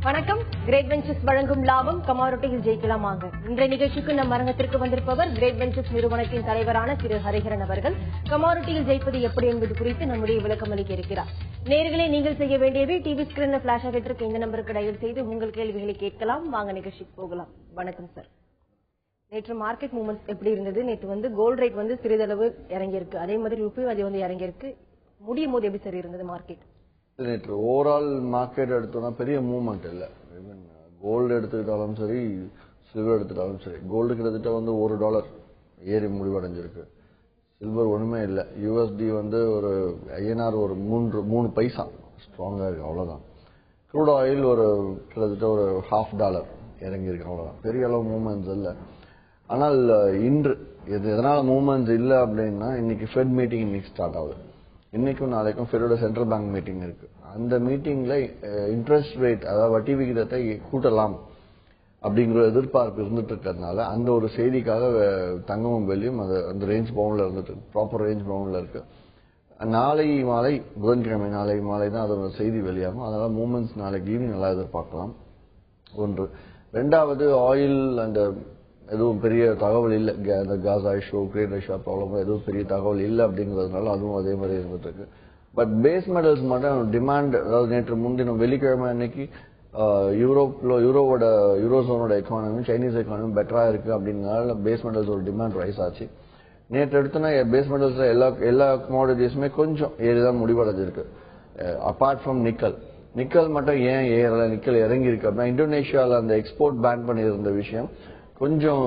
வணக்கம். Great ventures வழங்கும் லாபம் கமாடிட்டியில் ஜெயிக்கலாம் வாங்க. இன்றைய நிகழ்ச்சிக்கு நம் அரங்கத்திற்கு வந்திருப்பவர் கிரேட் வெஞ்சர்ஸ் நிறுவனத்தின் தலைவரான திரு ஹரிஹரன் அவர்கள். கமாடிட்டியில் ஜெயிப்பது எப்படி என்பது குறித்து நம்முடைய விளக்கம் அளிக்க இருக்கிறார். நேயர்களே, நீங்கள் செய்ய வேண்டியது டிவி ஸ்கிரீன்ல பிளாஷ் ஆகிட்டு இந்த நம்பருக்கு டயல் செய்து உங்கள் கேள்விகளை கேட்கலாம். வாங்க நிகழ்ச்சிக்கு போகலாம். வணக்கம் சார். நேற்று மார்க்கெட் மூவ்மெண்ட்ஸ் எப்படி இருந்தது? நேற்று கோல்ட் ரேட் சிறிதளவு இறங்கியிருக்கு, அதே மாதிரி ருபி அது இறங்கியிருக்கு. முடியும் போது எப்படி சார் இருந்தது மார்க்கெட்? நேற்று ஓவரால் மார்க்கெட் எடுத்தோம்னா பெரிய மூவ்மெண்ட் இல்லை. ஈவன் கோல்டு எடுத்துக்கிட்டாலும் சரி, சில்வர் எடுத்துக்கிட்டாலும் சரி. கோல்டு கிட்டத்தட்ட $1 ஏறி முடிவடைஞ்சிருக்கு. சில்வர் ஒண்ணுமே இல்லை. யூஎஸ்டி ஒரு ஐஎன்ஆர் ஒரு 3 பைசா ஸ்ட்ராங்கா இருக்கு, அவ்வளவுதான். க்ரூட் ஆயில் கிட்டத்தட்ட $0.50 இறங்கி இருக்கு, அவ்வளவுதான். பெரிய அளவு மூவ்மெண்ட்ஸ் இல்லை. ஆனால் இன்று எதனால மூவ்மெண்ட்ஸ் இல்லை அப்படின்னா, இன்னைக்கு ஃபெட் மீட்டிங் இன்னைக்கு ஸ்டார்ட் ஆகுது. இன்னைக்கும் நாளைக்கும் ஃபெடோட சென்ட்ரல் பேங்க் மீட்டிங் இருக்கு. அந்த மீட்டிங்ல இன்ட்ரெஸ்ட் ரேட், அதாவது வட்டி விகிதத்தை கூட்டலாம் அப்படிங்கிற எதிர்பார்ப்பு இருந்துட்டு இருக்கிறதுனால அந்த ஒரு செய்திக்காக தங்கமும் வெள்ளியும் அந்த ரேஞ்ச் பவுண்ட்ல இருந்துட்டு ப்ராப்பர் ரேஞ்ச் பவுண்ட்ல இருக்கு. நாளை மாலை, புதன்கிழமை நாளை மாலை தான் அதோட செய்தி வெளியாகும். அதனால மூவ்மெண்ட்ஸ் நாளைக்கு ஈவினிங் நல்லா எதிர்பார்க்கலாம். ஒன்று. ரெண்டாவது, ஆயில் அந்த எதுவும் பெரிய தகவல் இல்லை. அந்த காசா இஷ்யூ, உக்ரைன் ரஷ்யா ப்ராப்ளம் எதுவும் பெரிய தகவல் இல்லை அப்படிங்கிறதுனால அதுவும் அதே மாதிரி இருந்துட்டு இருக்கு. பட் பேஸ் மெட்டல்ஸ் மட்டும் டிமாண்ட், அதாவது நேற்று முன்தினம் வெள்ளிக்கிழமை அன்னைக்கு யூரோசோனோட எக்கானமி, சைனீஸ் எக்கானமி பெட்டரா இருக்கு அப்படிங்கிறதுனால பேஸ் மெட்டல்ஸ் ஒரு டிமாண்ட் ரைஸ் ஆச்சு. நேற்று எடுத்தோன்னா பேஸ் மெட்டல்ஸ் எல்லா கமாடிட்டிஸுமே கொஞ்சம் ஏறிதான் முடிவடைஞ்சிருக்கு. அப்பார்ட் ஃப்ரம் நிக்கல் மட்டும் ஏன் ஏறல, நிக்கல் இறங்கி இருக்கு அப்படின்னா, இந்தோனேஷியாவில் அந்த எக்ஸ்போர்ட் பேன் பண்ணியிருந்த விஷயம் கொஞ்சம்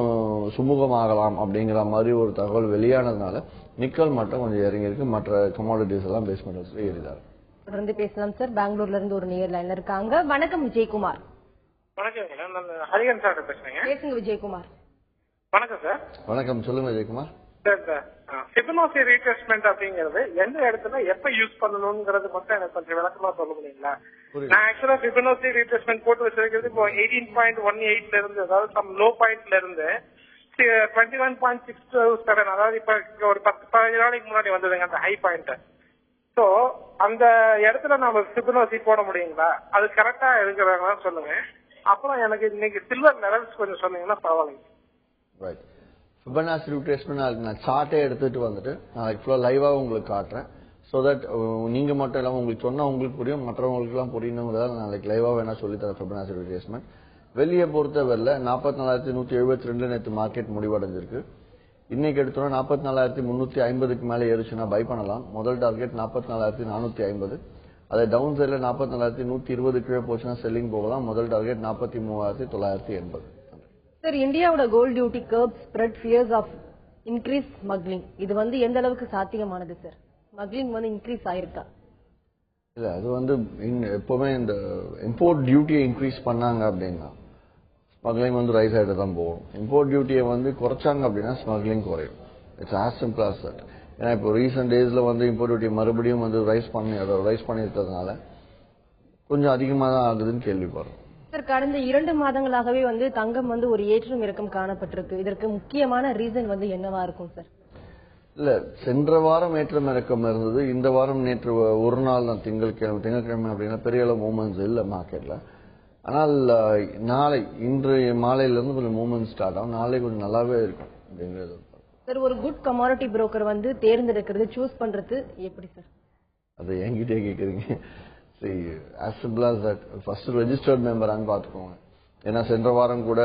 சுமூகமாகலாம் அப்படிங்கிற மாதிரி ஒரு தகவல் வெளியானதுனால நிக்கல் மட்டும் கொஞ்சம் இறங்கி இருக்கு. மற்ற கமாடிட்டிஸ் எல்லாம் பேஸ் மெட்டல்ஸ் ஏறிதார். தொடர்ந்து பேசலாம் சார். பெங்களூர்ல இருந்து ஒரு நேயர் லைன்ல இருக்காங்க. வணக்கம் விஜயகுமார். வணக்கம், நான் ஹரிஹரன் சார் பேசுறேங்க. பேசுங்க விஜயகுமார். வணக்கம் சார். வணக்கம், சொல்லுங்க விஜயகுமார். ஃபிபனாச்சி ரீட்ரேஸ்மெண்ட் அப்படிங்கிறது எந்த இடத்துல எப்ப யூஸ் பண்ணணும்ங்கிறது மட்டும் எனக்கு கொஞ்சம் விளக்கமா சொல்ல முடியுங்களா? நான் ஆக்சுவலா ஃபிபனாச்சி ரீட்ரேஸ்மெண்ட் போட்டு வச்சிருக்கிறது இப்போ 18.18ல இருந்து, அதாவது சம் லோ பாயிண்ட்ல இருந்து 21.627, அதாவது இப்ப ஒரு 10-15 நாளைக்கு முன்னாடி வந்ததுங்க அந்த ஹை பாயிண்ட். சோ அந்த இடத்துல நம்ம ஃபிபனாச்சி போட முடியுங்களா? அது கரெக்டா இருக்கிறதா சொல்லுங்க. அப்புறம் எனக்கு இன்னைக்கு சில்வர் லெவல்ஸ் கொஞ்சம் சொன்னீங்கன்னா பரவாயில்லைங்க. ஃபிபனாச்சி ரீட்ரேஸ்மெண்ட் நான் சார்ட்டே எடுத்துட்டு வந்துட்டு நாளைக்கு ஃபுல்லா லைவா உங்களுக்கு காட்டுறேன். ஸோ தட் நீங்க மட்டும் இல்லாமல் உங்களுக்கு சொன்னா உங்களுக்கு புரியும், மற்றவங்களுக்கு எல்லாம் புரியணுங்கிறத நாளைக்கு லைவா வேணா சொல்லி தரேன். ஃபிபனாச்சி ரீட்ரேஸ்மெண்ட் வெளியே பொறுத்தவரையில 44,172 நேற்று மார்க்கெட் முடிவடைஞ்சிருக்கு. இன்னைக்கு எடுத்தோம்னா 44,350க்கு மேலே ஏறிச்சுன்னா பை பண்ணலாம். முதல் டார்கெட் 44,450. அதை டவுன் சைட்ல 44,120 கீழே போச்சுன்னா செல்லிங் போகலாம். முதல் டார்கெட் 43,980. சார், இந்தியாவோட gold duty curb spread fears of increase smuggling, இது எந்த அளவுக்கு சாத்தியமானது சார்? ஸ்மக்லிங் இன்க்ரீஸ் ஆயிருக்கா? இல்ல, அது எப்பவுமே இந்த இம்போர்ட் டியூட்டியை இன்க்ரீஸ் பண்ணாங்க அப்படின்னா ஸ்மக்லிங் ரைஸ் ஆகிட்டு தான் போகும். இம்போர்ட் டியூட்டியை குறைச்சாங்க அப்படின்னா ஸ்மக்லிங் குறையும். It's as simple as that. ஏன்னா இப்போ ரீசெண்ட் டேஸ்ல இம்போர்ட் டியூட்டி மறுபடியும் ரைஸ் பண்ணிருக்கிறதுனால கொஞ்சம் அதிகமாக தான் ஆகுதுன்னு கேள்விப்படுறோம். சார், கடந்த 2 மாதங்களாகவே தங்கம் ஒரு ஏற்றம் இறக்கம் காணப்பட்டிருக்கு. இதற்கு முக்கியமான ரீசன் என்னவா இருக்கும் சார்? இல்ல, சென்ற வாரம் ஏற்றம் இறக்கம் இருந்தது. இந்த வாரம் நேற்று ஒரு நாள் தான், திங்கட்கிழமை அப்படின்னா பெரிய அளவு மூவ்மெண்ட்ஸ் இல்லை மார்க்கெட்ல. ஆனால் இன்று மாலையிலிருந்து கொஞ்சம் மூவ்மெண்ட் ஸ்டார்ட் ஆகும். நாளை கொஞ்சம் நல்லாவே இருக்கும் அப்படிங்கிறது. சார், ஒரு குட் கமாடிட்டி புரோக்கர் தேர்ந்தெடுக்கிறது, சூஸ் பண்றது எப்படி சார்? அதை என்கிட்டே கேக்குறீங்க. as simple as that. First registered மெம்பரான்னு பாத்துக்கோங்க. ஏன்னா சென்ற வாரம் கூட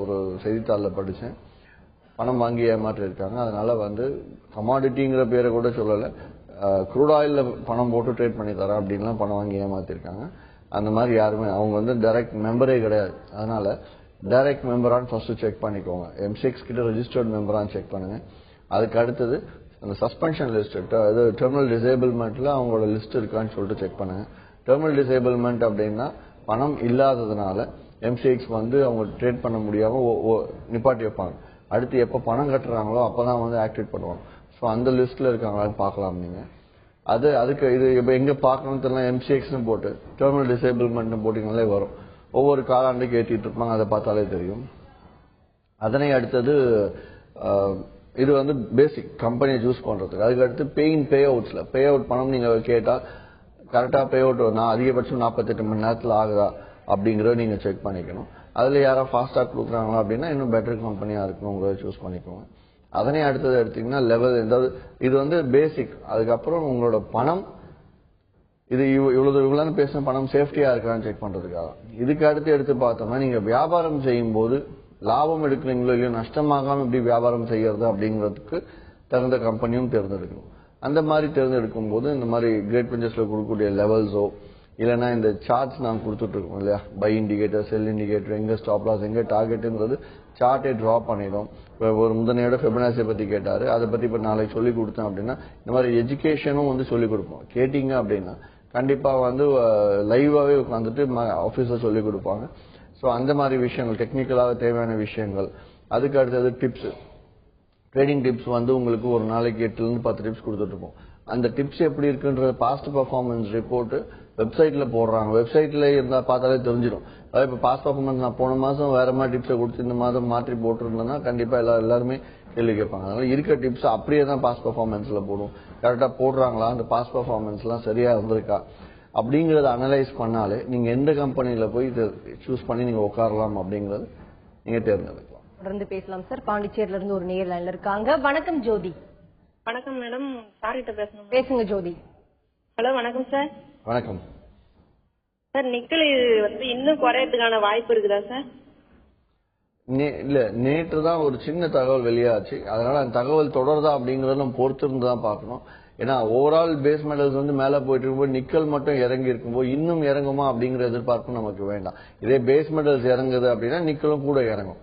ஒரு செய்தித்தாளில் படிச்சேன், பணம் வாங்கி ஏமாற்றி இருக்காங்க. அதனால கமாடிட்டிங்கிற பேரை கூட சொல்லல, க்ரூட் ஆயில்ல பணம் போட்டு ட்ரேட் பண்ணி தரேன் அப்படின்லாம் பணம் வாங்கி ஏமாத்திருக்காங்க. அந்த மாதிரி யாருமே அவங்க டைரக்ட் மெம்பரே கிடையாது. அதனால டைரக்ட் மெம்பரான்னு ஃபர்ஸ்ட் செக் பண்ணிக்கோங்க. M6 கிட்ட ரெஜிஸ்டர்ட் மெம்பரான்னு செக் பண்ணுங்க. அதுக்கு அடுத்தது அந்த சஸ்பென்ஷன் லிஸ்ட், டெர்மினல் டிசேபிள்மெண்ட்ல அவங்களோட லிஸ்ட் இருக்கான்னு சொல்லிட்டு செக் பண்ணுங்க. டெர்மினல் டிசேபிள்மெண்ட் அப்படின்னா பணம் இல்லாததுனால M6 அவங்க ட்ரேட் பண்ண முடியாம நிப்பாட்டி வைப்பாங்க. அடுத்து எப்ப பணம் கட்டுறாங்களோ அப்பதான் ஆக்டிவேட் பண்ணுவாங்க. ஸோ அந்த லிஸ்ட்ல இருக்காங்களான்னு பார்க்கலாம் நீங்க. அதுக்கு இது இப்ப எங்க பார்க்கணும்னு தெரியல, M6ன்னு போட்டு டெர்மினல் டிசேபிள்மெண்ட் போட்டீங்கனாலே வரும். ஒவ்வொரு காலாண்டுக்கு ஏற்றிட்டு இருப்பாங்க, அதை பார்த்தாலே தெரியும். அதனை அடுத்தது இது பேசிக் கம்பெனியை சூஸ் பண்றதுக்கு. அதுக்கு அடுத்து பே அவுட்ஸ்ல பே அவுட் பணம் நீங்க கேட்டா கரெக்டா பே அவுட் அதிகபட்சம் 48 மணி நேரத்தில் ஆகுதா அப்படிங்கறத நீங்க செக் பண்ணிக்கணும். அதுல யாரா ஃபாஸ்டா கொடுக்குறாங்களா அப்படின்னா இன்னும் பெட்டர் கம்பெனியா இருக்கணுங்கிறத சூஸ் பண்ணிக்கோங்க. அதனே அடுத்தது எடுத்தீங்கன்னா லெவல், ஏதாவது இது வந்து பேசிக். அதுக்கப்புறம் உங்களோட பணம் இது இவ்வளவு பேசின பணம் சேஃப்டியா இருக்கான்னு செக் பண்றதுக்காக. இதுக்கு அடுத்து எடுத்து பார்த்தோம்னா நீங்க வியாபாரம் செய்யும் போது லாபம் எடுக்கிறீங்களோ இல்லையோ, நஷ்டமாகாம எப்படி வியாபாரம் செய்யறது அப்படிங்கிறதுக்கு தகுந்த கம்பெனியும் தேர்ந்தெடுக்கணும். அந்த மாதிரி தேர்ந்தெடுக்கும் போது இந்த மாதிரி கிரேட் வெஞ்சர்ஸ்ல கொடுக்கக்கூடிய லெவல்ஸோ இல்லைன்னா இந்த சார்ட்ஸ் நாங்கள் கொடுத்துட்டு இருக்கோம் இல்லையா, பை இண்டிகேட்டர், செல் இண்டிகேட்டர், எங்க ஸ்டாப் லாஸ், எங்க டார்கெட்ங்கிறது சார்ட்டே டிரா பண்ணிடும். ஒரு முந்தனையோட ஃபெபனாசியை பத்தி கேட்டாரு, அதை பத்தி இப்ப நாளைக்கு சொல்லி கொடுத்தேன் அப்படின்னா இந்த மாதிரி எஜுகேஷனும் வந்து சொல்லி கொடுப்போம். கேட்டீங்க அப்படின்னா கண்டிப்பா வந்து லைவாவே உட்காந்துட்டு ஆபீஸ்ல சொல்லி கொடுப்பாங்க. ஸோ அந்த மாதிரி விஷயங்கள், டெக்னிக்கலாக தேவையான விஷயங்கள். அதுக்கு அடுத்தது டிப்ஸ், ட்ரேடிங் டிப்ஸ் வந்து உங்களுக்கு ஒரு நாளைக்கு 8 to 10 டிப்ஸ் கொடுத்துட்டு இருப்போம். அந்த டிப்ஸ் எப்படி இருக்குன்ற பாஸ்ட் பெர்ஃபார்மன்ஸ் ரிப்போர்ட் வெப்சைட்ல போடுறாங்க. வெப்சைட்ல இருந்தா பார்த்தாலே தெரிஞ்சிடும். அதாவது இப்ப பாஸ்ட் பெர்ஃபார்மன்ஸ் நான் போன மாசம் வேற மாதிரி டிப்ஸை கொடுத்து இந்த மாதம் மாற்றி போட்டிருந்தேன்னா கண்டிப்பா எல்லாருமே கேள்வி கேட்பாங்க. அதனால இருக்க டிப்ஸ் அப்படியே தான் பாஸ்ட் பெர்ஃபார்மன்ஸ்ல போடும். கரெக்டா போடுறாங்களா, அந்த பாஸ்ட் பெர்ஃபார்மன்ஸ் எல்லாம் சரியா இருந்திருக்கா அப்படிங்கறத அனலைஸ் பண்ணாலே நீங்க எந்த கம்பெனில போய் சூஸ் பண்ணி நீங்க உட்காரலாம் அப்படிங்கறது நீங்க தேர்ந்தெடுக்கலாம். தொடர்ந்து பேசலாம் சார். பாண்டிச்சேரியில இருந்து ஒரு நேர் லைன்ல இருக்காங்க. வணக்கம் ஜோதி. வணக்கம் மேடம், சாரிட்ட பேசணும். பேசுங்க ஜோதி. ஹலோ, வணக்கம் சார். வணக்கம் சார். நிக்கல் வந்து இன்னும் குறையறதுக்கான வாய்ப்பு இருக்குதா சார்? இல்ல, நேற்று தான் ஒரு சின்ன தகவல் வெளியாச்சு. அதனால அந்த தகவல் தொடருதா அப்படிங்கறத நம்ம பொறுத்திருந்து தான் பார்க்கணும். ஏன்னா ஓவரால் பேஸ் மெட்டல்ஸ் வந்து மேல போயிட்டு இருக்கும்போது நிக்கல் மட்டும் இறங்கி இருக்கும்போது இன்னும் இறங்குமா அப்படிங்கிற எதிர்பார்ப்பு நமக்கு வேண்டாம். இதே பேஸ் மெட்டல்ஸ் இறங்குது அப்படின்னா நிக்கலும் கூட இறங்கும்.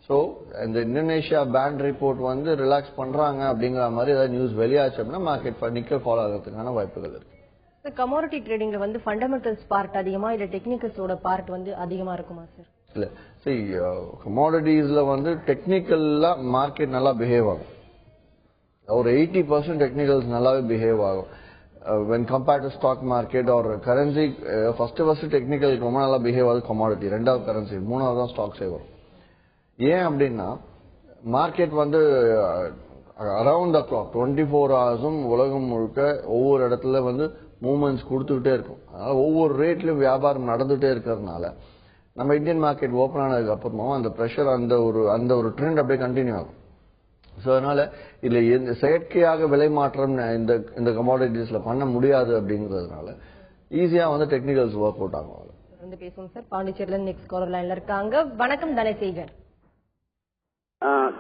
சோ இந்த இந்தோனேஷியா பேண்ட் ரிப்போர்ட் வந்து ரிலாக்ஸ் பண்றாங்க அப்படிங்கிற மாதிரி ஏதாவது நியூஸ் வெளியாச்சு அப்படின்னா மார்க்கெட் நிக்கல் ஃபாலோ ஆகிறதுக்கான வாய்ப்புகள் இருக்கு. கமோடிட்டி ட்ரேடிங்ல வந்து ஃபண்டமெண்டல்ஸ் பார்ட் அதிகமா இல்ல டெக்னிக்கல்ஸோட பார்ட் வந்து அதிகமா இருக்குமா சார்? இல்ல, சரி, கமோடிட்டிஸ்ல வந்து டெக்னிக்கல்லா மார்க்கெட் நல்லா பிஹேவ் ஆகும். ஒரு 80% டெக்னிக்கல்ஸ் நல்லாவே பிஹேவ் ஆகும். when compared to stock market or currency, first technical ரொம்ப நல்லா பிஹேவ் ஆகுது commodity, ரெண்டாவது கரன்சி, மூணாவது தான் ஸ்டாக்ஸே வரும். ஏன் அப்படின்னா மார்க்கெட் வந்து அரவுண்ட் த கிளாக் 24 hours உலகம் முழுக்க ஒவ்வொரு இடத்துல வந்து மூவ்மெண்ட்ஸ் கொடுத்துக்கிட்டே இருக்கும். அதனால ஒவ்வொரு ரேட்லயும் வியாபாரம் நடந்துட்டே இருக்கிறதுனால நம்ம இந்தியன் மார்க்கெட் ஓபன் ஆனதுக்கு அப்புறமா அந்த பிரஷர் அந்த ஒரு ட்ரெண்ட் அப்படியே கண்டினியூ ஆகும். சோ அதனால இதுல செயற்கையாக விலை மாற்றம் இந்த கமோடிட்டிஸ்ல பண்ண முடியாது அப்படிங்கறதுனால ஈஸியா வந்து டெக்னிக்கல்ஸ் ஒர்க் அவுட் ஆகும். வந்து பேசுவோம் சார். பாண்டிச்சேரியில நெக்ஸ்ட் காலர் லைன்ல இருக்காங்க. வணக்கம் தனசேகர்.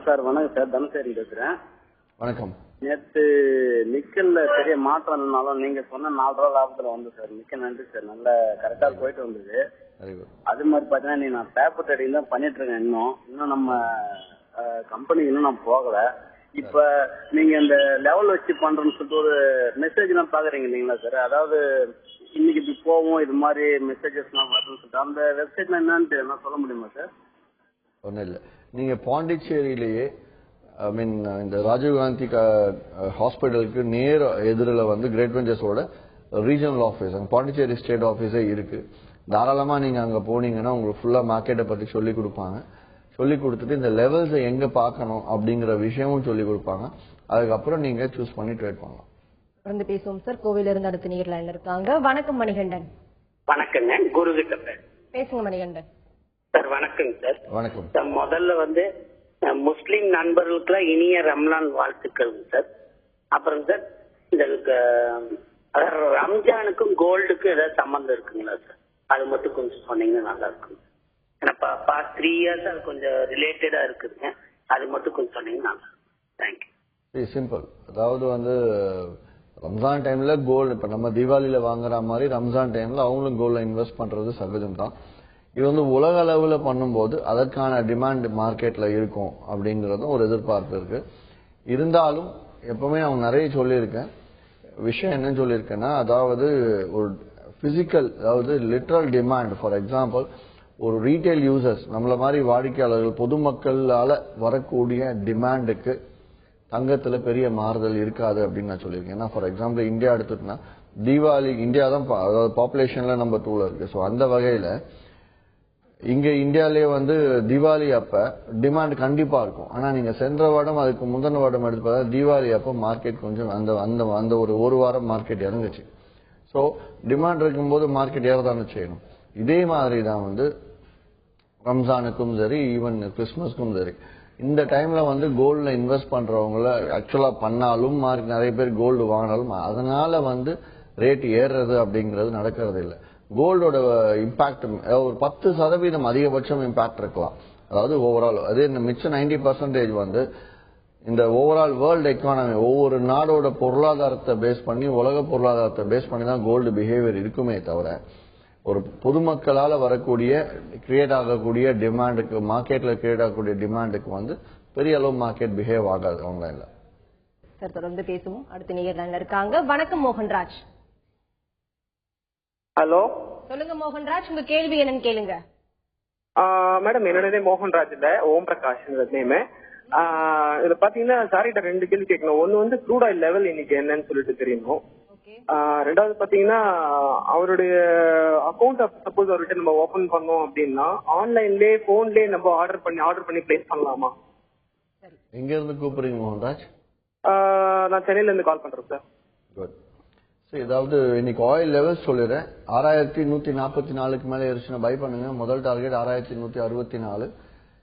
சார் வணக்கம் சார், தனசேகர் பேசுறேன். வணக்கம். நேற்று நிக்கல்ல பெரிய மாற்றம் இருந்தாலும் நீங்க சொன்ன 4 ரூபா லாபத்துல வந்து சார், மிக்க நன்றி சார். நல்ல கரெக்டா போயிட்டு வந்தது. அது மாதிரி பாத்தீங்கன்னா நான் பேப்பர் ட்ரேடிங் தான் பண்ணிட்டு இருக்கேன். இன்னும் நம்ம கம்பெனி இன்னும் நான் போகல. இப்ப நீங்க இந்த லெவல் வச்சு பண்றேன்னு சொல்லிட்டு ஒரு மெசேஜ் எல்லாம் பாக்குறீங்க இல்லீங்களா சார்? அதாவது இன்னைக்கு இப்படி போவோம், இது மாதிரி மெசேஜஸ் எல்லாம் வருதுன்னு சொல்லிட்டு அந்த வெப்சைட்ல என்னன்னு சொல்ல முடியுமா சார்? ஒன்னும் இல்ல, நீங்க பாண்டிச்சேரியிலேயே இந்த ராஜீவ்காந்தி ஹாஸ்பிட்டலுக்கு நேர் எதிரில வந்து கிரேட் வெஞ்சர்ஸோட ரீஜனல் ஆபீஸ், பாண்டிச்சேரி ஸ்டேட் ஆபீஸே இருக்கு. தாராளமா நீங்க அங்க போனீங்கன்னா உங்களுக்கு ஃபுல்லா மார்க்கெட்டை பத்தி சொல்லி கொடுப்பாங்க. சொல்லி கொடுத்துட்டு இந்த லெவல்ஸ் எங்க பார்க்கணும் அப்படிங்கிற விஷயமும் சொல்லி கொடுப்பாங்க. அதுக்கப்புறம் நீங்க சூஸ் பண்ணி ட்ரேட் பண்ணலாம். தொடர்ந்து பேசுவோம் சார். கோவில இருந்து அடுத்த நேர் லைன்ல இருக்காங்க. வணக்கம் மணிகண்டன். வணக்கங்க, குரு கிட்ட பேசுங்க மணிகண்டன். சார் வணக்கங்க சார். வணக்கம் சார். முதல்ல வந்து முஸ்லீம் நண்பர்களுக்குலாம் இனிய ரம்லான் வாழ்த்துக்கள் சார். அப்புறம் சார் இந்த ரம்ஜானுக்கும் கோல்டுக்கும் ஏதாவது சம்பந்தம் இருக்குங்களா சார்? அது மட்டும் கொஞ்சம் சொன்னீங்கன்னா நல்லா இருக்கும். ஏன்னா பாஸ்ட் 3 years அது கொஞ்சம் ரிலேட்டடா இருக்குதுங்க. அது மட்டும் கொஞ்சம் சொன்னீங்கன்னா நல்லா இருக்கும். தேங்க்யூ. சிம்பிள். அதாவது வந்து ரம்ஜான் டைம்ல கோல்டு, இப்ப நம்ம தீபாவளியில வாங்குற மாதிரி ரம்ஜான் டைம்ல அவங்களும் கோல்ட்ல இன்வெஸ்ட் பண்றது சகஜம் தான். இது வந்து உலக அளவுல பண்ணும்போது அதற்கான டிமாண்ட் மார்க்கெட்ல இருக்கும் அப்படிங்கறதும் ஒரு எதிர்பார்ப்பு இருக்கு. இருந்தாலும் எப்பவுமே அவங்க நிறைய சொல்லியிருக்கேன். விஷயம் என்னன்னு சொல்லியிருக்கேன்னா, அதாவது ஒரு பிசிக்கல், அதாவது லிட்டரல் டிமாண்ட். ஃபார் எக்ஸாம்பிள், ஒரு ரீட்டைல் யூசர்ஸ், நம்மள மாதிரி வாடிக்கையாளர்கள், பொதுமக்களால வரக்கூடிய டிமாண்டுக்கு தங்கத்துல பெரிய மாறுதல் இருக்காது அப்படின்னு நான் சொல்லியிருக்கேன். ஏன்னா ஃபார் எக்ஸாம்பிள் இந்தியா எடுத்துட்டோம்னா தீபாவளி, இந்தியா தான் அதாவது பாப்புலேஷன்ல நம்பர் 2ல இருக்கு. ஸோ அந்த வகையில இங்க இந்தியாலேயே வந்து தீபாவளி அப்ப டிமாண்ட் கண்டிப்பா இருக்கும். ஆனா நீங்க சென்ற வருடம் அதுக்கு முந்தின வருடம் எடுத்து பார்த்தா தீபாவளி அப்ப மார்க்கெட் கொஞ்சம் அந்த ஒரு வாரம் மார்க்கெட் இறங்குச்சு. ஸோ டிமாண்ட் இருக்கும்போது மார்க்கெட் ஏறதானே செய்யணும். இதே மாதிரி தான் வந்து ரம்ஜானுக்கும் சரி, ஈவன் கிறிஸ்துமஸ்க்கும் சரி, இந்த டைம்ல வந்து கோல்ட்ல இன்வெஸ்ட் பண்றவங்கள ஆக்சுவலா பண்ணாலும் நிறைய பேர் கோல்டு வாங்கினாலும் அதனால வந்து ரேட் ஏறுறது அப்படிங்கிறது நடக்கிறது இல்லை. கோல்டோட இம்பாக்ட் ஒரு 10% அதிகபட்சம் இம்பாக்ட் இருக்கலாம். அதாவது ஓவரால் அதே மிச்சம் 90% வந்து இந்த ஓவரால் வேர்ல்டு எக்கானமி, ஒவ்வொரு நாடோட பொருளாதாரத்தை பேஸ் பண்ணி, உலக பொருளாதாரத்தை பேஸ் பண்ணி தான் கோல்டு பிஹேவியர் இருக்குமே தவிர ஒரு பொதுமக்களால வரக்கூடிய கிரியேட் ஆகக்கூடிய டிமாண்டுக்கு, மார்க்கெட்ல கிரியேட் ஆகக்கூடிய டிமாண்டுக்கு வந்து பெரிய அளவு மார்க்கெட் பிஹேவ் ஆகாது ஆன்லைன்ல. சார் தொடர்ந்து பேசுவோம். அடுத்த நேயர் இருக்காங்க. வணக்கம் மோகன்ராஜ். ஹலோ, சொல்லுங்க மோகன்ராஜ், உங்க கேள்வி என்னன்னு கேளுங்க. மேடம் என்னோட மோகன்ராஜ் இல்ல, ஓம் பிரகாஷ் நேம். இது பாத்தீங்கன்னா சாரிட்ட 2 கேள்வி கேட்கணும். ஒன்னு வந்து க்ரூட் ஆயில் லெவல் இன்னைக்கு என்னன்னு சொல்லிட்டு தெரியணும். ரெண்டாவது பாத்தீங்கன்னா அவருடைய அக்கௌண்ட் சப்போஸ் அவர்கிட்ட நம்ம ஓபன் பண்ணோம் அப்படின்னா ஆன்லைன்லயே போன்லயே நம்ம ஆர்டர் பண்ணி பிளேஸ் பண்ணலாமா? எங்க இருந்து கூப்பிடுறீங்க மோகன்ராஜ்? நான் சென்னையில இருந்து கால் பண்றேன் சார். குட். ஏதாவது இன்னைக்கு ஆயில் லெவல் சொல்லிடுறேன். 6144க்கு மேல இருந்துச்சுன்னா பை பண்ணுங்க. முதல் டார்கெட் 6164,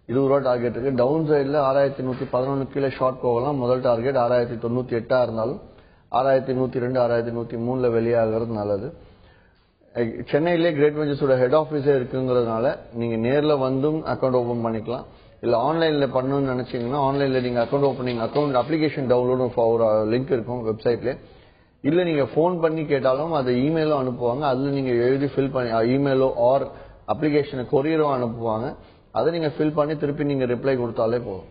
20 ரூபா டார்கெட் இருக்கு. டவுன் சைட்ல 6111 கீழே ஷார்ட் போகலாம். முதல் டார்கெட் 6098 இருந்தாலும் 6102, 6103ல வெளியாகிறது நல்லது. சென்னையிலே கிரேட் வெஞ்சர்ஸோட ஹெட் ஆபீஸே இருக்குங்கிறதுனால நீங்க நேர்ல வந்தும் அக்கௌண்ட் ஓபன் பண்ணிக்கலாம். இல்ல ஆன்லைன்ல பண்ணணும்னு நினைச்சீங்கன்னா ஆன்லைன்ல நீங்க account opening, account application download ஒரு லிங்க் இருக்கும் வெப்சைட்ல. இல்ல நீங்க போன் பண்ணி கேட்டாலும் அது இமெயிலோ அனுப்புவாங்க. அதுல நீங்க எழுதி ஃபில் பண்ணி இமெயிலோ ஆர் அப்ளிகேஷனை கொரியரோ அனுப்புவாங்க. அதை நீங்க ஃபில் பண்ணி திருப்பி நீங்க ரிப்ளை கொடுத்தாலே போதும்.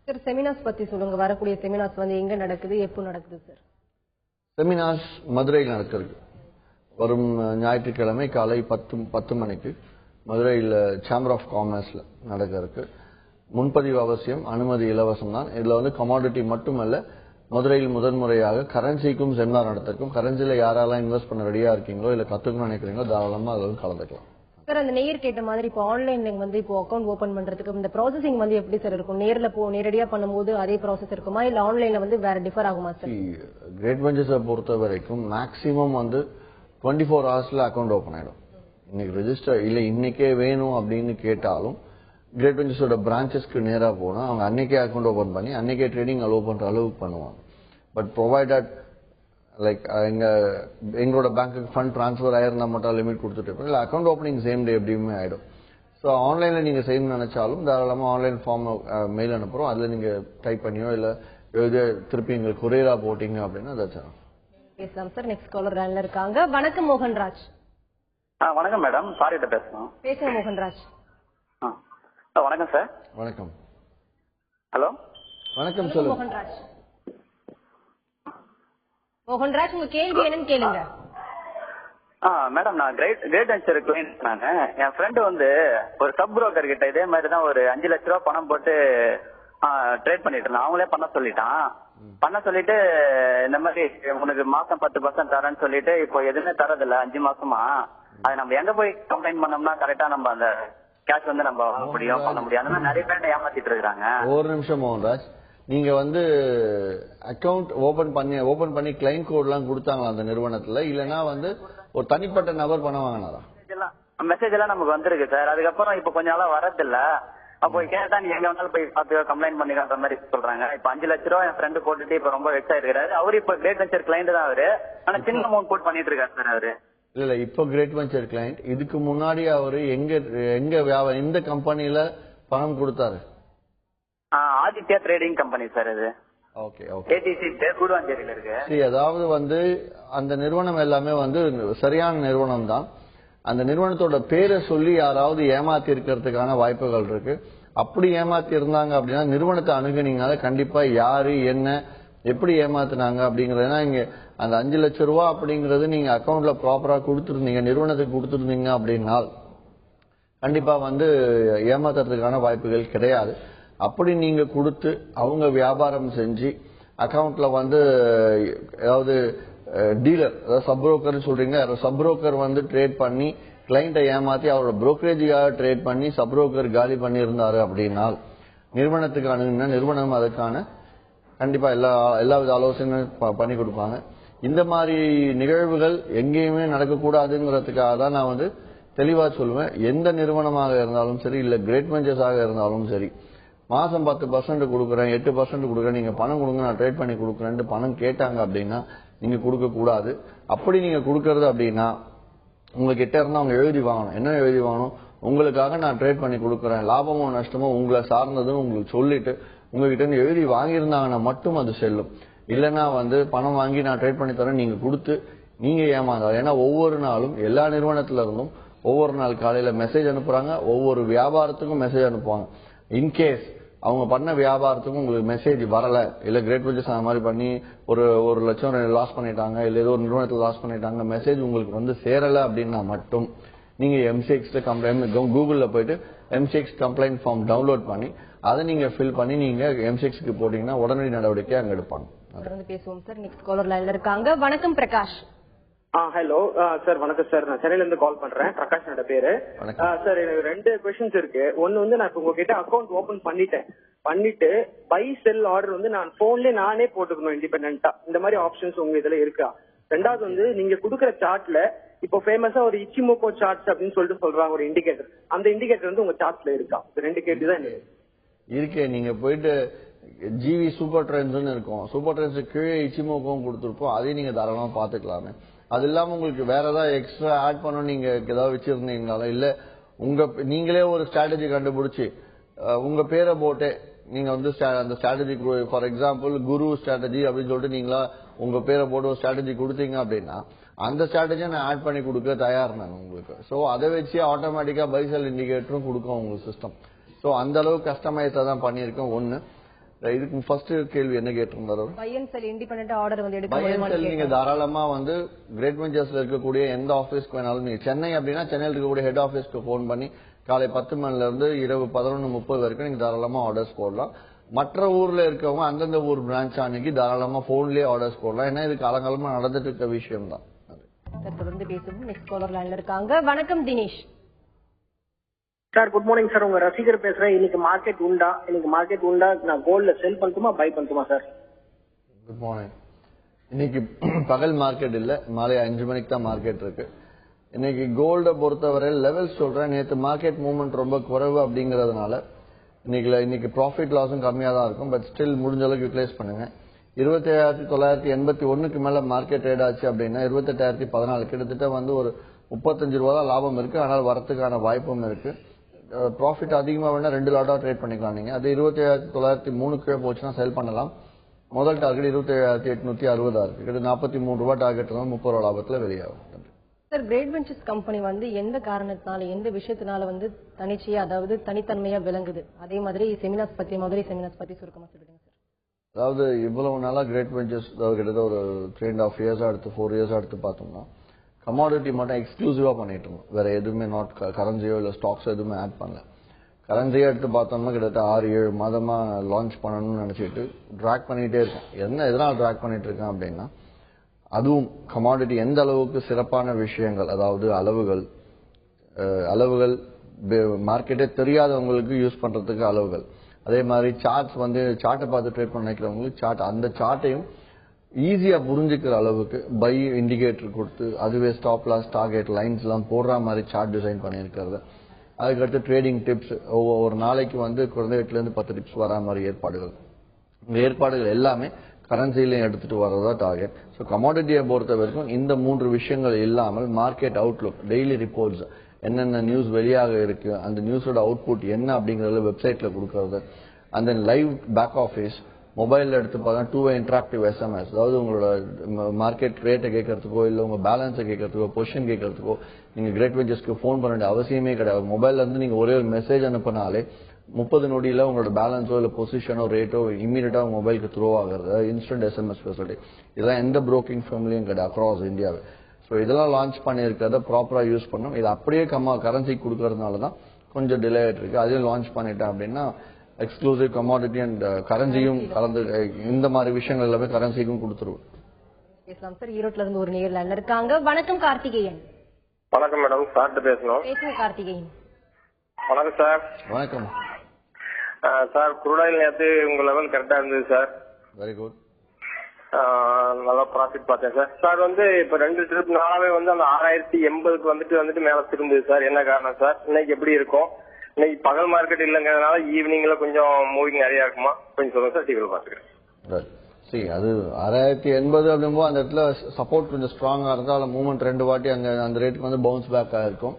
சார் செமினார்ஸ் பத்தி சொல்லுங்க. வரக்கூடிய செமினார்ஸ் வந்து எங்க நடக்குது, எப்போ நடக்குது சார்? செமினார்ஸ் மதுரையில் நடக்கிறது. வரும் ஞாயிற்றுக்கிழமை காலை 10 மணிக்கு மதுரையில் சேம்பர் ஆஃப் காமர்ஸ்ல நடக்க இருக்கு. முன்பதிவு அவசியம், அனுமதி இலவசம் தான். இதுல வந்து கமாடிட்டி மட்டுமல்ல, மதுரையில் முதன்முறையாக கரன்சிக்கும் செமினார் நடத்திருக்கும். கரன்சியில யாரெல்லாம் இன்வெஸ்ட் பண்ண ரெடியா இருக்கீங்களோ இல்ல கத்துக்கணும்னு நினைக்கிறீங்களோ தாராளமா அதில் கலந்துக்கலாம். சார் அந்த நேயர் கேட்ட மாதிரி இப்போ ஆன்லைன்ல வந்து இப்போ அக்கௌண்ட் ஓபன் பண்றதுக்கு இந்த ப்ராசஸிங் வந்து எப்படி சார் இருக்கும்? நேரடியா பண்ணும்போது அதே ப்ராசஸ் இருக்குமா, இல்ல ஆன்லைன்ல வந்து வேற டிஃபர் ஆகுமா சார்? கிரேட் வெஞ்சர்ஸை பொறுத்த வரைக்கும் மேக்சிமம் வந்து 24 ஹவர்ஸ்ல அக்கௌண்ட் ஓபன் ஆயிடும். இன்னைக்கு ரெஜிஸ்டர் இல்ல இன்னைக்கே வேணும் அப்படின்னு கேட்டாலும் கிரேட் வெஞ்சர்ஸோட பிரான்ச்சஸ்க்கு நேரா போனா அவங்க அன்னைக்கே அக்கௌண்ட் ஓபன் பண்ணி அன்னைக்கே ட்ரேடிங் அலோவ் பண்ற அளவுக்கு பண்ணுவாங்க. பட் ப்ரொவைடட் லைக் எங்களோட பேங்க்குக்கு ஃபண்ட் டிரான்ஸ்ஃபர் ஆயிருந்தா மட்டும் லிமிட் கொடுத்துட்டு இருப்போம். இல்லை அக்கௌண்ட் ஓப்பனிங் சேம் டே எப்படியுமே ஆயிடும். ஸோ ஆன்லைன்ல நீங்க செய்யணும்னு நினைச்சாலும் தாராளமா ஆன்லைன் ஃபார்ம் மெயில் அனுப்புறோம். அதுல நீங்க டைப் பண்ணியோ இல்ல எழுத திருப்பி எங்களுக்கு கொரியரா போட்டீங்க அப்படின்னா அதாச்சும் பேசலாம் சார். நெக்ஸ்ட் காலர் லைன்ல இருக்காங்க. வணக்கம் மோகன்ராஜ். வணக்கம் மேடம், சாரிட்ட பேசணும். பேசுங்க மோகன்ராஜ். வணக்கம் சார். வணக்கம். ஹலோ வணக்கம் சொல்லுங்க மோகன்ராஜ். மோகன்ராஜ் உங்க கேள்வி என்னன்னு கேளுங்க. மேடம் நான் கிரேட் வெஞ்சர் கிளைண்ட். நானு என் ஃப்ரெண்டு வந்து ஒரு சப் புரோக்கர் கிட்ட இதே மாதிரி தான் ஒரு 5 லட்ச ரூபா பணம் போட்டு ட்ரேட் பண்ணிட்டு இருந்தான். அவங்களே பண்ண சொல்லிட்டு இந்த மாதிரி உனக்கு மாசம் 10% தரேன்னு சொல்லிட்டு இப்போ எதுவுமே தரதில்ல 5 மாசமா. அது நம்ம எங்க போய் கம்ப்ளைண்ட் பண்ணோம்னா கரெக்டா நம்ம அந்த கேஷ் வந்து நம்ம வாங்க முடியும், பண்ண முடியும். அந்த மாதிரி நிறைய பேர் ஏமாத்திட்டு இருக்காங்க. ஒரு நிமிஷம் மோகன்ராஜ், நீங்க வந்து அக்கவுண்ட் ஓபன் பண்ணி கிளைண்ட் கோட் எல்லாம் கொடுத்தாங்களா அந்த நிறுவனத்துல, இல்லனா வந்து ஒரு தனிப்பட்ட நபர் பணம் வாங்கினாரா? மெசேஜ் எல்லாம் நமக்கு வந்திருக்கு சார். அதுக்கப்புறம் இப்ப கொஞ்ச நாளா வரதில்ல. அப்போ கேட்டா நீ எங்க வேணாலும் போய் பார்த்து கம்ப்ளைண்ட் பண்ணிக்கிற மாதிரி சொல்றாங்க. இப்ப 5 லட்ச ரூபா என் ஃப்ரெண்டு போட்டுட்டு இப்ப ரொம்ப வெக்ஸ் ஆயிருக்காரு. அவரு இப்ப கிரேட் வெஞ்சர் கிளைண்ட் தான் அவரு. ஆனா சின்ன அமௌண்ட் போட்டு பண்ணிட்டு இருக்காரு சார் அவரு. இல்ல இப்போ கிரேட் வெஞ்சர் கிளைண்ட். இதுக்கு முன்னாடி அவரு எந்த கம்பெனில பணம் கொடுத்தாரு? ஆதித்யா ட்ரேடிங் கம்பெனி சார் இது. Okay okay. ஏடிசி கூடுவாஞ்சேரியில இருக்கு. சரி, அதாவது வந்து அந்த நிறுவனம் எல்லாமே வந்து சரியான நிறுவனம் தான். அந்த நிறுவனத்தோட பேரை சொல்லி யாராவது ஏமாத்தி இருக்கிறதுக்கான வாய்ப்புகள் இருக்கு. அப்படி ஏமாத்தி இருந்தாங்க அப்படின்னா நிறுவனத்தை அணுகுனீங்கனால கண்டிப்பா யாரு என்ன எப்படி ஏமாத்தினாங்க அப்படிங்கறது. இங்க அந்த 5 லட்சம் ரூபாய் அப்படிங்கறது நீங்க அக்கௌண்ட்ல ப்ராப்பரா கொடுத்துருந்தீங்க, நிறுவனத்துக்கு கொடுத்துருந்தீங்க அப்படின்னா கண்டிப்பா வந்து ஏமாத்துறதுக்கான வாய்ப்புகள் கிடையாது. அப்படி நீங்க கொடுத்து அவங்க வியாபாரம் செஞ்சு அக்கௌண்ட்ல வந்து ஏதாவது டீலர், அதாவது சப் புரோக்கர் சொல்றீங்க, சப் புரோக்கர் வந்து ட்ரேட் பண்ணி கிளைண்ட்டை ஏமாத்தி அவரோட புரோக்கரேஜுக்காக ட்ரேட் பண்ணி சப் புரோக்கர் காலி பண்ணி இருந்தாரு அப்படின்னா நிறுவனத்துக்கு அணுகுனா நிறுவனம் அதுக்கான கண்டிப்பா எல்லா வித ஆலோசனையும் பண்ணி கொடுப்பாங்க. இந்த மாதிரி நிகழ்வுகள் எங்கேயுமே நடக்கக்கூடாதுங்கிறதுக்காக தான் நான் வந்து தெளிவா சொல்லுவேன், எந்த நிறுவனமாக இருந்தாலும் சரி, இல்ல கிரேட் வெஞ்சர்ஸாக இருந்தாலும் சரி, மாசம் 10% கொடுக்குறேன், 8% கொடுக்குறேன், நீங்க பணம் கொடுங்க, நான் ட்ரேட் பண்ணி கொடுக்குறேன் பணம் கேட்டாங்க அப்படின்னா நீங்க கொடுக்க கூடாது. அப்படி நீங்க கொடுக்கறது அப்படின்னா உங்ககிட்ட இருந்தா அவங்க எழுதி வாங்கணும். என்ன எழுதி வாங்கணும்? உங்களுக்காக நான் ட்ரேட் பண்ணி கொடுக்குறேன், லாபமோ நஷ்டமோ உங்களை சார்ந்ததுன்னு உங்களுக்கு சொல்லிட்டு உங்ககிட்ட இருந்து எழுதி வாங்கியிருந்தாங்கன்னா மட்டும் அது செல்லும். இல்லைன்னா பணம் வாங்கி நான் ட்ரேட் பண்ணி தரேன் நீங்க கொடுத்து நீங்க ஏமாந்தாலும். ஏன்னா ஒவ்வொரு நாளும் எல்லா நிறுவனத்துல இருந்தும் ஒவ்வொரு நாள் காலையில மெசேஜ் அனுப்புறாங்க, ஒவ்வொரு வியாபாரத்துக்கும் மெசேஜ் அனுப்புவாங்க. இன்கேஸ் அவங்க பண்ண வியாபாரத்துக்கும் உங்களுக்கு மெசேஜ் வரல, இல்ல கிரேட் வெஞ்சர்ஸ் அந்த மாதிரி பண்ணி ஒரு லட்சம் லாஸ் பண்ணிட்டாங்க, இல்ல ஏதோ ஒரு நிறுவனத்தில் லாஸ் பண்ணிட்டாங்க, மெசேஜ் உங்களுக்கு சேரல அப்படின்னா மட்டும் நீங்க எம்சிஎக்ஸ்ல கம்ப்ளைண்ட் கூகுள்ல போயிட்டு எம்சிஎக்ஸ் கம்ப்ளைண்ட் ஃபார்ம் டவுன்லோட் பண்ணி அதை நீங்க ஃபில் பண்ணி நீங்க எம்சிஎக்ஸ்க்கு போட்டீங்கன்னா உடனடி நடவடிக்கை அங்க எடுப்பாங்க. பேசுவோம் சார். நெக்ஸ்ட் காலர் லைன்ல இருக்காங்க. வணக்கம் பிரகாஷ். ஹலோ சார், வணக்கம் சார். நான் சென்னையில இருந்து கால் பண்றேன். பிரகாஷ் என்னோட பேரு. சார் எனக்கு 2 கொஸ்டின்ஸ் இருக்கு. ஒன்னு நான் உங்ககிட்ட அக்கௌண்ட் ஓபன் பண்ணிட்டு பை செல் ஆர்டர் நான் போன்லயே நானே போட்டுக்கணும் இண்டிபெண்டா. இந்த மாதிரி ஆப்ஷன்ஸ் உங்க இதுல இருக்கா? ரெண்டாவது நீங்க குடுக்குற சார்ட்ல இப்போ ஃபேமஸா ஒரு இச்சிமோகோ சார்ட்ஸ் அப்படின்னு சொல்லிட்டு சொல்றாங்க ஒரு இண்டிகேட்டர். அந்த இண்டிகேட்டர் உங்க சார்ட்ல இருக்கா? இது 2 கேள்வி தான் இருக்கு. நீங்க போயிட்டு ஜிவி சூப்பர் ட்ரெண்ட்ஸ் இருக்கும், சூப்பர் ட்ரெண்ட்ஸ் கீழே இச்சிமோகோவும் கொடுத்துருப்போம், அதையும் நீங்க தாராளமா பாத்துக்கலாமே. அது இல்லாம உங்களுக்கு வேற ஏதாவது எக்ஸ்ட்ரா ஆட் பண்ணணும் நீங்க ஏதாவது வச்சிருந்தீங்கனாலும், இல்ல நீங்களே ஒரு ஸ்ட்ராட்டஜி கண்டுபிடிச்சு உங்க பேரை போட்டு நீங்க அந்த strategy, for example Guru strategy அப்படின்னு சொல்லிட்டு நீங்களா உங்க பேரை போட்டு ஒரு ஸ்ட்ராட்டஜி கொடுத்தீங்க அப்படின்னா அந்த ஸ்ட்ராட்டஜியை நான் ஆட் பண்ணி கொடுக்க தயார் நான் உங்களுக்கு. சோ அதை வச்சு ஆட்டோமேட்டிக்கா பைசல் இண்டிகேட்டரும் கொடுக்கும் உங்களுக்கு சிஸ்டம். சோ அந்த அளவுக்கு கஸ்டமைஸா தான் பண்ணிருக்கோம். ஒன்னு இதுக்கு ஃபர்ஸ்ட் கேள்வி என்ன கேட்டிருந்தாரு? Buy and sell independent order எடுக்க பை அண்ட் செல் நீங்க தாராளமா கிரேட் வெஞ்சர்ஸ்ல இருக்கக்கூடிய எந்த ஆபீஸ்க்கு வேணாலும், நீங்க சென்னை அப்படின்னா சென்னையில் இருக்கக்கூடிய ஹெட் ஆபீஸ்க்கு போன் பண்ணி காலை 10 மணில இருந்து இரவு 11:30 வரைக்கும் நீங்க தாராளமா ஆர்டர்ஸ் போடலாம். மற்ற ஊர்ல இருக்கவங்க அந்தந்த ஊர் பிரான்ச் அன்னைக்கு தாராளமா போன்லயே ஆர்டர்ஸ் போடலாம். ஏன்னா இது காலங்காலமா நடந்துட்டு இருக்க விஷயம் தான். தொடர்ந்து பேசுவோம். நெக்ஸ்ட் காலர் லைன்ல இருக்காங்க. வணக்கம் Dinesh. Sir good morning sir. உங்க ரசிகர் பேசுறேன். இன்னைக்கு மார்க்கெட் உண்டா? நான் கோல்ட்ல செல் பண்ணட்டுமா பை பண்ணட்டுமா சார்? Good morning. இன்னைக்கு பகல் மார்க்கெட் இல்ல, மாலை 5 மணிக்கு தான் மார்க்கெட் இருக்கு. இன்னைக்கு கோல்ட பொறுத்தவரை லெவல்ஸ் சொல்றேன். நேற்று மார்க்கெட் மூவ்மெண்ட் ரொம்ப குறைவு அப்படிங்கறதுனால இன்னைக்கு ப்ராஃபிட் லாஸும் கம்மியா தான் இருக்கும். பட் ஸ்டில் முடிஞ்ச அளவுக்கு யூட்டிலைஸ் பண்ணுங்க. 27,981க்கு மேல மார்க்கெட் ட்ரேட் ஆச்சு அப்படின்னா 28,014 கிட்டத்தட்ட ஒரு 35 ரூபா தான் லாபம் இருக்கு. ஆனால் வரத்துக்கான வாய்ப்பும் இருக்கு. ப்ராஃபிட் அதிகமா வேணா 2 லாட்டா ட்ரேட் பண்ணிக்கலாம். நீங்க அது 27,903 கீழே போச்சுன்னா செல் பண்ணலாம். முதல் டார்கெட் 27,860 இருக்கு. கிட்ட 43 ரூபாய் டார்கெட் 30 ரூபா லாபத்துல வெளியாகும். சார் கிரேட் வெஞ்சர்ஸ் கம்பெனி எந்த காரணத்தினால எந்த விஷயத்தினால தனிச்சையா அதாவது தனித்தன்மையா விளங்குது? அதே மாதிரி செமினார்ஸ் பத்தி சுருக்கமா சொல்லுங்க சார். அதாவது இவ்வளவு நாளா கிரேட் வெஞ்சர்ஸ் கிட்டத்தட்ட ஒரு 3.5 இயர்ஸா எடுத்து 4 இயர்ஸா எடுத்து பார்த்தோம்னா கமாடிட்டி மட்டும் எக்ஸ்க்ளூசிவா பண்ணிட்டு இருந்தோம். வேற எதுவுமே நாட் கரன்சியோ இல்ல ஸ்டாக்ஸ் எதுவுமே ஆட் பண்ணல. கரன்சியா எடுத்து பார்த்தோம்னா கிட்டத்தட்ட 6-7 மாதமா லான்ச் பண்ணணும்னு நினைச்சிட்டு டிராக் பண்ணிட்டே இருக்கேன். எதனால டிராக் பண்ணிட்டு இருக்கேன் அப்படின்னா, அதுவும் கமாடிட்டி எந்த அளவுக்கு சிறப்பான விஷயங்கள், அதாவது அளவுகள் மார்க்கெட்டே தெரியாதவங்களுக்கு யூஸ் பண்றதுக்கு அளவுகள், அதே மாதிரி சார்ட்ஸ் சார்ட்டை பார்த்து ட்ரேட் பண்ண நினைக்கிறவங்களுக்கு சார்ட், அந்த சார்ட்டையும் ஈஸியா புரிஞ்சுக்கிற அளவுக்கு பை இண்டிகேட்டர் கொடுத்து அதுவே ஸ்டாப் லாஸ் டார்கெட் லைன்ஸ் எல்லாம் போடுற மாதிரி சார்ட் டிசைன் பண்ணியிருக்கிறது. அதுக்கடுத்து ட்ரேடிங் டிப்ஸ், ஒவ்வொரு நாளைக்கு குறைந்த 8 to 10 டிப்ஸ் வரா மாதிரி ஏற்பாடுகள் எல்லாமே கரன்சிலையும் எடுத்துட்டு வரதா டார்கெட். ஸோ கமாடிட்டியை பொறுத்த வரைக்கும் இந்த 3 விஷயங்கள் இல்லாமல் மார்க்கெட் அவுட்லுக், டெய்லி ரிப்போர்ட்ஸ், என்னென்ன நியூஸ் வெளியாக இருக்கு, அந்த நியூஸோட அவுட்புட் என்ன அப்படிங்கறத வெப்சைட்ல கொடுக்கறது, அந்த லைவ் பேக் ஆஃபீஸ், மொபைல்ல எடுத்து பார்த்தா 2-way இன்டராக்டிவ் SMS, அதாவது உங்களோட மார்க்கெட் ரேட்டை கேட்கறதுக்கோ இல்ல உங்க பேலன்ஸை கேட்கறதுக்கோ பொசிஷன் கேட்கறதுக்கோ நீங்க கிரேட் வெஞ்சர்ஸ்க்கு போன் பண்ண வேண்டிய அவசியமே கிடையாது. மொபைல்ல இருந்து நீங்க ஒரே ஒரு மெசேஜ் அனுப்பினாலே 30 நொடியில உங்களோட பேலன்ஸோ இல்ல பொசிஷனோ ரேட்டோ இமீடியட்டா மொபைலுக்கு த்ரோ ஆகுறது, இன்ஸ்டன்ட் SMS ஃபெசிலிட்டி. இதெல்லாம் எந்த புரோக்கிங் ஃபர்ம்லயும் கிடையாது அக்ராஸ் இந்தியாவே. ஸோ இதெல்லாம் லான்ச் பண்ணிருக்கிறத ப்ராப்பரா யூஸ் பண்ணணும். இது அப்படியே கரன்சி கொடுக்கறதுனால தான் கொஞ்சம் டிலே ஆயிட்டு இருக்கு. அதையும் லான்ச் பண்ணிட்டேன் அப்படின்னா எக்ஸ்க்ளூசிவ் கமாடிட்டி அண்ட் கரன்சியும் கலந்து இந்த மாதிரி விஷயங்கள் எல்லாமே கரன்சிக்கும் கொடுத்துருவோம். சார் ஈரோட்ல இருந்து ஒரு நேர்ல இருக்காங்க. வணக்கம் கார்த்திகேயன். வணக்கம் மேடம், சார்ட்டு பேசணும். கார்த்திகேயன் வணக்கம் சார். வணக்கம் சார். குரூட் ஆயில் நேற்று உங்க லெவல் கரெக்டா இருந்தது சார். Very good. நல்லா ப்ராஃபிட் பார்த்தேன் சார். சார் வந்து இப்ப 2 ட்ரிப் நாளாவே வந்து அந்த 6080க்கு வந்துட்டு மேல திரும்புது சார். என்ன காரணம் சார்? இன்னைக்கு எப்படி இருக்கும்? இன்னைக்கு பகல் மார்க்கெட் இல்லைங்கிறதுனால ஈவினிங்ல கொஞ்சம் மூவிங் நிறைய இருக்குமா? கொஞ்சம் சொல்லுங்க சார். டிவியில் பாத்துக்கிறேன். சரி, அது 6080 அப்படிங்கும்போது அந்த இடத்துல சப்போர்ட் கொஞ்சம் ஸ்ட்ராங்கா இருந்தா அதுல மூவ்மெண்ட் 2 வாட்டி அங்க அந்த ரேட்டுக்கு வந்து பவுன்ஸ் பேக் ஆயிருக்கும்.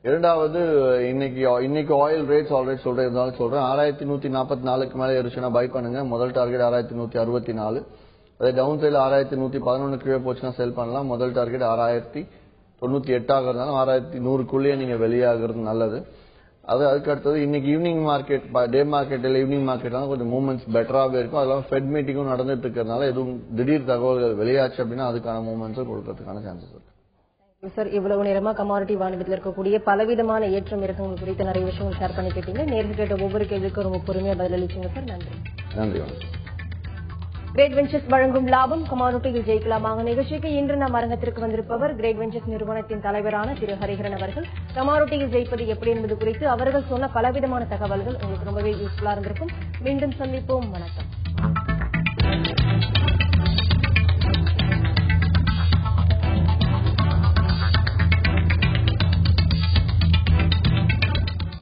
இரண்டாவது இன்னைக்கு ஆயில் ரேட்ஸ் ஆல்ரெடி இருந்தாலும் சொல்றேன் 6144க்கு மேல ஏறிச்சுன்னா பை பண்ணுங்க. முதல் டார்கெட் 6164. அதே டவுன் சைட்ல 6111 கீழே போச்சுன்னா செல் பண்ணலாம். முதல் டார்கெட் 6098 ஆகிறதுனால 6100க்குள்ளேயே நீங்க வெளியாகிறது நல்லது. அதுக்கு அடுத்தது இன்னைக்கு ஈவினிங் மார்க்கெட் டே மார்க்கெட் இல்ல ஈவினிங் மார்க்கெட்லாம் கொஞ்சம் மூவ்மெண்ட்ஸ் பெட்டராகவே இருக்கும். அதெல்லாம் ஃபெட் மீட்டிங்கும் நடந்துட்டு இருக்கிறதுனால எதுவும் திடீர் தகவல்கள் வெளியாச்சு அப்படின்னா அதுக்கான மூவ்மெண்ட்ஸும் கொடுக்கறதுக்கான சான்சஸ் இருக்கு. சார், இவ்வளவு நேரமா கமாடிட்டி வாணிபத்தில் இருக்கக்கூடிய பலவிதமான ஏற்றம் இறக்கங்கள் குறித்து நிறைய விஷயங்கள் ஷேர் பண்ணிக்கிட்டீங்க. நேரில் கேட்ட ஒவ்வொரு கேள்விக்கும் ரொம்ப பொறுமையா பதிலளிச்சீங்க சார். நன்றி. நன்றி. கிரேட் வெஞ்சர்ஸ் வழங்கும் லாபம் கமாடிட்டியில் ஜெயிக்கலாமாக நிகழ்ச்சிக்கு இன்று நம் அரங்கத்திற்கு வந்திருப்பவர் கிரேட் வெஞ்சர்ஸ் நிறுவனத்தின் தலைவரான திரு ஹரிஹரன் அவர்கள். கமாடிட்டியில் ஜெயிப்பது எப்படி என்பது குறித்து அவர்கள் சொன்ன பலவிதமான தகவல்கள் உங்களுக்கு ரொம்பவே யூஸ்ஃபுல்லா இருந்திருக்கும். மீண்டும் சந்திப்போம். வணக்கம்.